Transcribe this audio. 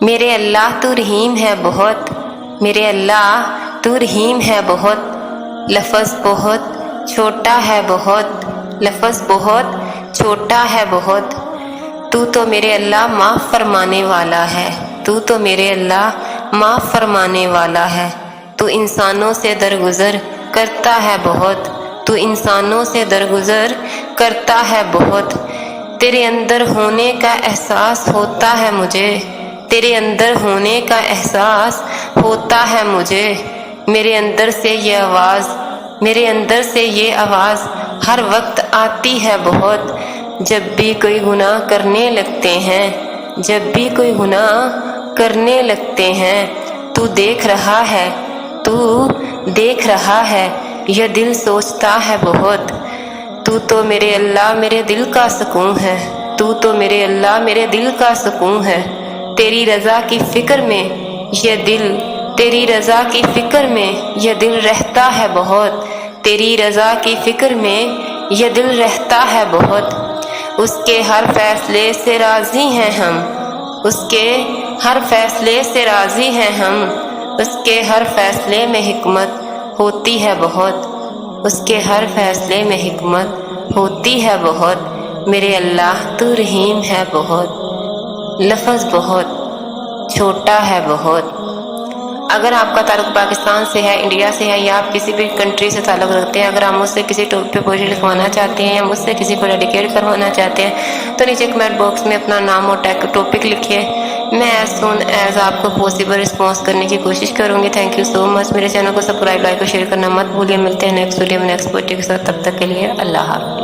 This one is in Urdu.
میرے اللہ تو رحیم ہے بہت، میرے اللہ تو رحیم ہے بہت، لفظ بہت چھوٹا ہے بہت، لفظ بہت چھوٹا ہے بہت، تو میرے اللہ معاف فرمانے والا ہے، تو میرے اللہ معاف فرمانے والا ہے، تو انسانوں سے درگزر کرتا ہے بہت، تو انسانوں سے درگزر کرتا ہے بہت، تیرے اندر ہونے کا احساس ہوتا ہے مجھے، تیرے اندر ہونے کا احساس ہوتا ہے مجھے، میرے اندر سے یہ آواز، میرے اندر سے یہ آواز ہر وقت آتی ہے بہت، جب بھی کوئی گناہ کرنے لگتے ہیں، جب بھی کوئی گناہ کرنے لگتے ہیں، تو دیکھ رہا ہے، تو دیکھ رہا ہے، یہ دل سوچتا ہے بہت، تو میرے اللہ میرے دل کا سکون ہے، تو میرے اللہ میرے دل کا سکون ہے، تیری رضا کی فکر میں یہ دل، تیری رضا کی فکر میں یہ دل رہتا ہے بہت، تیری رضا کی فکر میں یہ دل رہتا ہے بہت، اس کے ہر فیصلے سے راضی ہیں ہم، اس کے ہر فیصلے سے راضی ہیں ہم، اس کے ہر فیصلے میں حکمت ہوتی ہے بہت، اس کے ہر فیصلے میں حکمت ہوتی ہے بہت، میرے اللہ تو رحیم ہے بہت، لفظ بہت چھوٹا ہے بہت۔ اگر آپ کا تعلق پاکستان سے ہے، انڈیا سے ہے، یا آپ کسی بھی کنٹری سے تعلق رکھتے ہیں، اگر آپ مجھ سے کسی ٹاپک پہ پوئٹری لکھوانا چاہتے ہیں یا مجھ سے کسی کو ڈیڈیکیٹ کروانا چاہتے ہیں تو نیچے کمنٹ باکس میں اپنا نام اور ٹاپک لکھیے، میں ایز سون ایز آپ کو پاسبل رسپانس کرنے کی کوشش کروں گی۔ تھینک یو سو مچ، میرے چینل کو سبسکرائب، لائک اور شیئر کرنا مت بھولیے۔ ملتے ہیں نیکسٹ ویڈیو میں نیکسٹ پوئٹری کے ساتھ، تب تک کے لیے اللہ حافظ۔